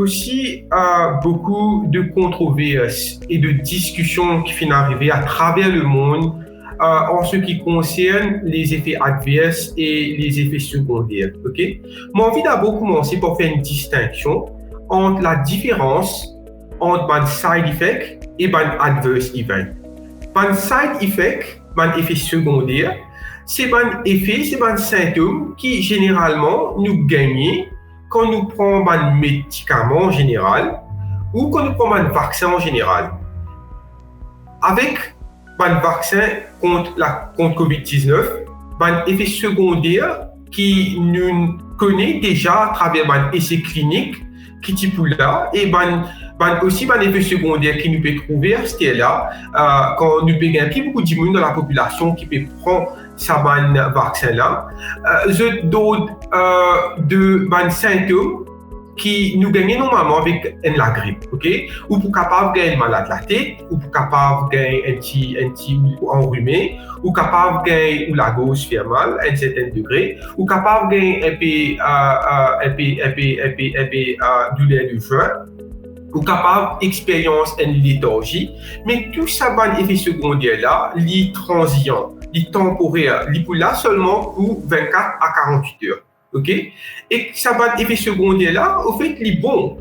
aussi beaucoup de controverses et de discussions qui viennent arriver à travers le monde en ce qui concerne les effets adverses et les effets secondaires. Ok? Moi, envie d'abord commencer par faire une distinction entre la différence entre un side effect et un adverse event. Un side effect, un effet secondaire, c'est un effet, c'est un symptôme qui généralement nous gagne quand nous prenons un médicament en général ou quand nous prenons un vaccin en général. Avec un vaccin contre COVID-19, un effet secondaire qui nous connaît déjà à travers un essai clinique qui type là et aussi un effet secondaire qui nous peut trouver à ce là quand nous peut gagner beaucoup d'immunes dans la population qui peut prendre ça vaccin là d'autres de symptômes qui nous gagnent normalement avec la grippe, ok? Ou pour capable gagner malade la tête, ou pour capable gagner un petit enrhumé, ou capable gagner ou la gorge fait mal à un certain degré, ou capable gagner un peu douleur de joint, ou capable expérience une léthargie, mais tout ça un effet secondaire là, li transient, li temporaire, li pour là seulement pour 24 à 48 heures. Ok? Et ça va être effet secondaire là, au fait, les bons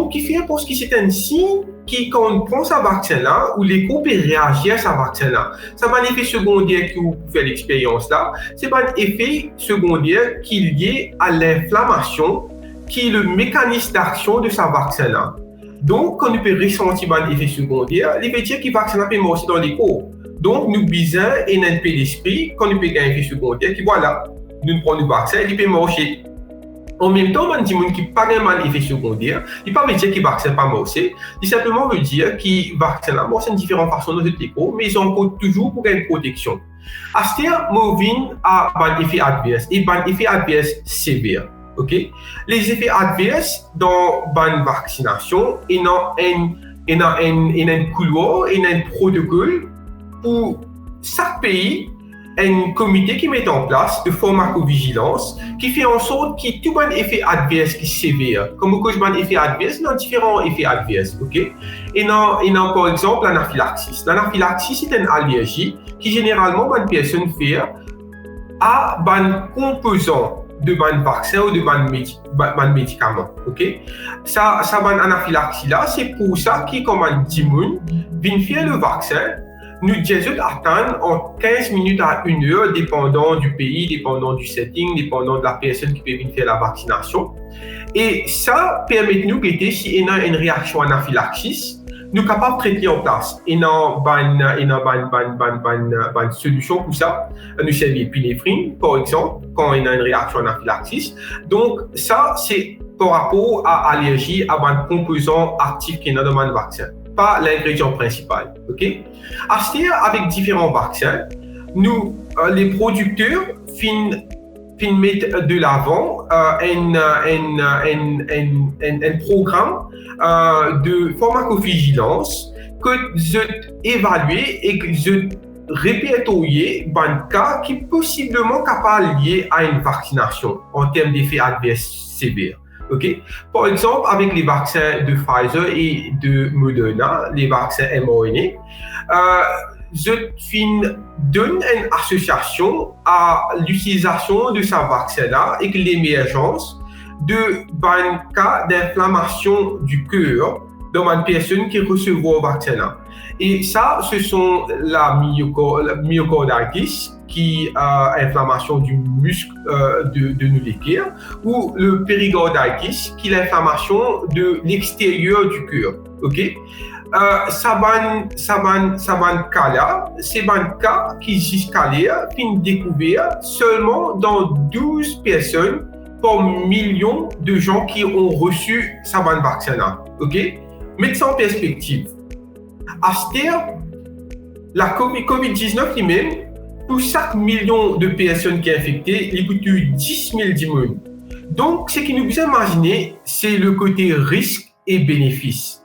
qui fait parce que c'est un signe qui, quand on prend ce vaccin là, ou les corps réagir à ce vaccin là, ça va être un effet secondaire qui vous fait l'expérience là, c'est pas un effet secondaire qui est lié à l'inflammation, qui est le mécanisme d'action de ce vaccin là. Donc, quand on peut ressentir un effet secondaire, il veut dire que le vaccin peut marcher dans les corps. Donc, nous besoin et un peu l'esprit, quand on peut gagner un effet secondaire, qui voilà, nous prenons le vaccin, il peut marcher. En même temps, on dit qui n'a pas un effet secondaire, il ne veut pas dire que le vaccin n'a pas marché, il simplement veut dire que le vaccin a marché de différentes façons dans notre écho, mais ils ont toujours pour une protection. À ce terme, Movin a un effet adverse, et un effet adverse sévère. Okay? Les effets adverses dans la vaccination, il y a un couloir, il y a un protocole pour chaque pays, un comité qui met en place de pharmacovigilance qui fait en sorte qu'il y ait tout un effet adverse qui est sévère. Comme que je un effet adverse, il y a différents effets adverses. Okay? Et il y a par exemple l'anaphylaxie. L'anaphylaxie, c'est une allergie qui généralement une personne fait à un composant de ban vaccin ou de ban médicament. Okay? Ça ban anaphylaxie là, c'est pour ça que comme un immune vient faire le vaccin. Nous disons attendre en 15 minutes à 1 heure, dépendant du pays, dépendant du setting, dépendant de la personne qui peut venir faire la vaccination. Et ça permet de nous guetter si il y a une réaction anaphylaxie, nous sommes capables de traiter en place. Il y a une solution pour ça. Nous servons l'épinéphrine, par exemple, quand il y a une réaction anaphylaxie. Donc, ça, c'est par rapport à l'allergie à un composant actif qui est dans le vaccin. Pas l'ingrédient principal. Okay? À ce stade, avec différents vaccins, nous, les producteurs, mettent de l'avant un programme de pharmacovigilance que je évalue et que je répertorier un cas qui est possiblement capable lié à une vaccination en termes d'effets adverses sévères. Okay? Par exemple, avec les vaccins de Pfizer et de Moderna, les vaccins mRNA, je donne une association à l'utilisation de ce vaccin-là et l'émergence d'un cas d'inflammation du cœur dans une personne qui recevra le vaccin-là. Et ça, ce sont la myocarditis, qui a inflammation du muscle de nos cœurs, ou le péricarditis, qui est l'inflammation de l'extérieur du cœur. Okay? Ça cas là, c'est un cas qui jusqu'à là est découvert seulement dans 12 personnes par million de gens qui ont reçu ce vaccin-là. Okay? Mettez ça en perspective. À ce terme, la COVID-19 lui-même, pour chaque million de personnes qui sont infectées, il coûte 10 000 d'immunes. Donc, ce qui nous peut imaginer, c'est le côté risque et bénéfice.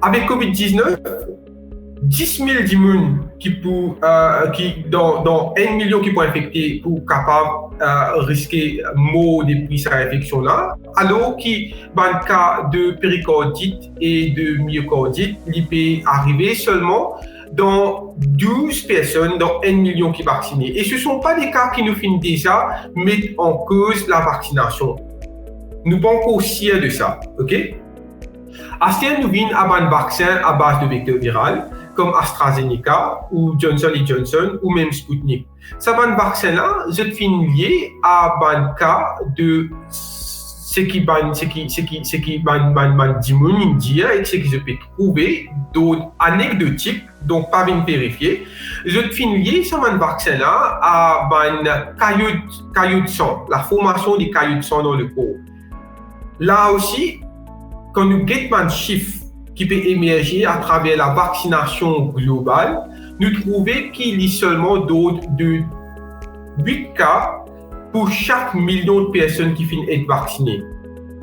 Avec COVID-19, 10 000 personnes qui dans 1 million qui pourraient infecter pour capable risquer mort depuis cette infection là, alors qui dans le cas de péricardite et de myocardite, il peut arriver seulement dans 12 personnes dans 1 million qui vaccinés. Et ce ne sont pas des cas qui nous finissent déjà mettre en cause la vaccination. Nous ne sommes pas aussi de ça, ok? Après, nous venons à un vaccin à base de vecteur viral, comme AstraZeneca ou Johnson & Johnson ou même Sputnik. Ce vaccin-là, je suis lié à un cas de ce qui dire et ce que je peux trouver d'autres anecdotiques, donc pas bien vérifié. Je suis lié sur un vaccin-là à un caillot de sang, la formation des caillots de sang dans le corps. Là aussi, quand nous avons un chiffre qui peut émerger à travers la vaccination globale, nous trouvons qu'il y a seulement de 8 cas pour chaque million de personnes qui finissent être vaccinées.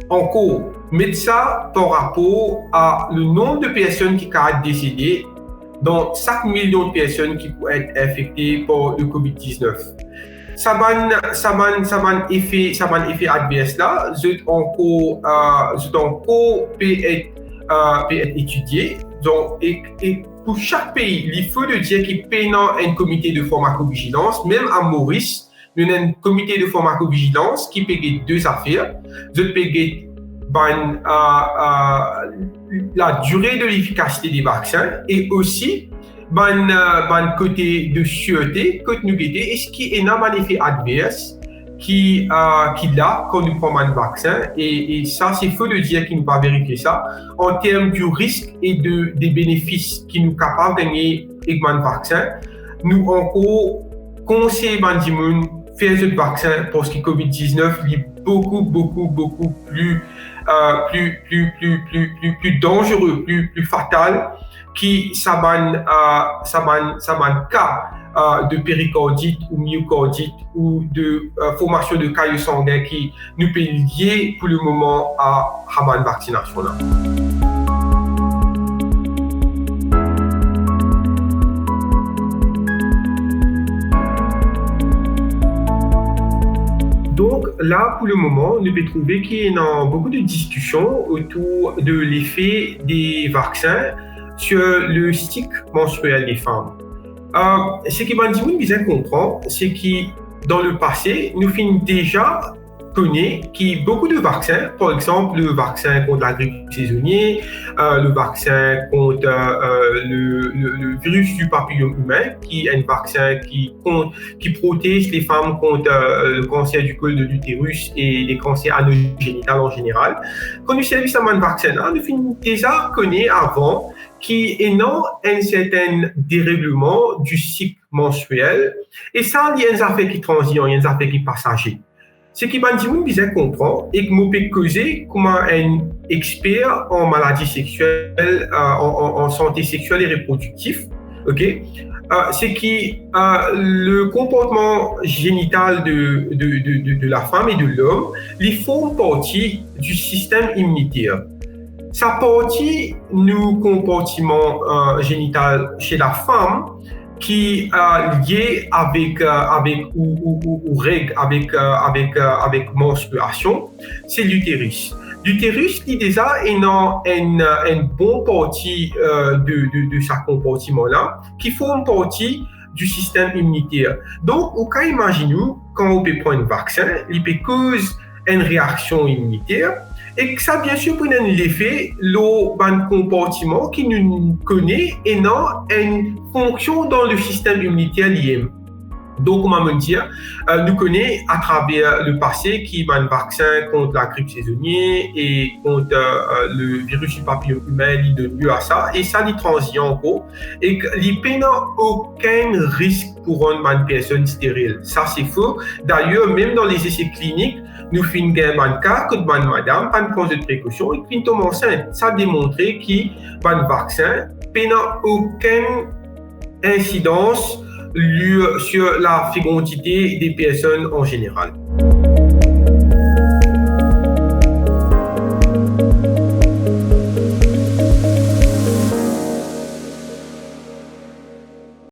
Encore, mettre ça par rapport à le nombre de personnes qui ont décédé dans chaque million de personnes qui pourraient être infectées par le COVID-19. Ça va un effet adverse là, c'est encore peut être étudié. Donc, et pour chaque pays, il faut dire qu'il y a un comité de pharmacovigilance. Même à Maurice, nous avons un comité de pharmacovigilance qui paye deux affaires. Je paye la durée de l'efficacité des vaccins et aussi côté de sûreté que nous guettons. Est-ce qu'il y a un effet adverse qui a quand nous prenons un vaccin et ça c'est faux de dire qu'il ne va pas vérifier ça en termes du risque et des bénéfices qui nous capables de gagner avec un vaccin. Nous encore conseillons à faire ce vaccin parce que COVID-19 est beaucoup plus dangereux, plus fatal qui ça cas de péricardite ou myocardite ou de formation de caillots sanguins qui nous peut lier pour le moment à la vaccination là. Donc là, pour le moment, nous pouvons trouver qu'il y a beaucoup de discussions autour de l'effet des vaccins sur le cycle menstruel des femmes. Ce qui m'a dit, bien comprendre, c'est que dans le passé, nous finissons déjà connaître qu'il y a beaucoup de vaccins, par exemple le vaccin contre la grippe saisonnière, le vaccin contre le virus du papillome humain, qui est un vaccin qui protège les femmes contre le cancer du col de l'utérus et les cancers anogénitaux en général. Quand nous servons à un vaccin, nous finissons déjà connaître avant qui est un certain dérèglement du cycle menstruel. Et ça, il y a des affaires qui transitent, il y a des affaires qui passagers. Ce qui m'a dit, bien comprendre, et que je peux causer comme un expert en maladies sexuelles, en santé sexuelle et reproductive, okay? C'est que le comportement génital de la femme et de l'homme, ils font partie du système immunitaire. Sa partie du comportement génital chez la femme qui est lié avec règles, avec menstruation, c'est l'utérus. L'utérus, il déjà une bonne partie de sa comportement là, qui forme partie du système immunitaire. Donc, au cas imaginons quand on peut prendre un vaccin, il peut causer une réaction immunitaire. Et que ça, bien sûr, peut avoir l'effet, le comportement qui nous connaît et non une fonction dans le système immunitaire lié. Donc, on va me dire, nous connaissons à travers le passé qu'il y a un vaccin contre la grippe saisonnière et contre le virus du papillome humain, il donne lieu à ça, et ça, il transite encore, et qu'il n'y a aucun risque pour une personne stérile. Ça, c'est faux. D'ailleurs, même dans les essais cliniques, nous finissons un cas que madame pas de cause de précaution et puis tombe enceinte. Ça a démontré qu'il un vaccin n'a aucune incidence sur la fécondité des personnes en général.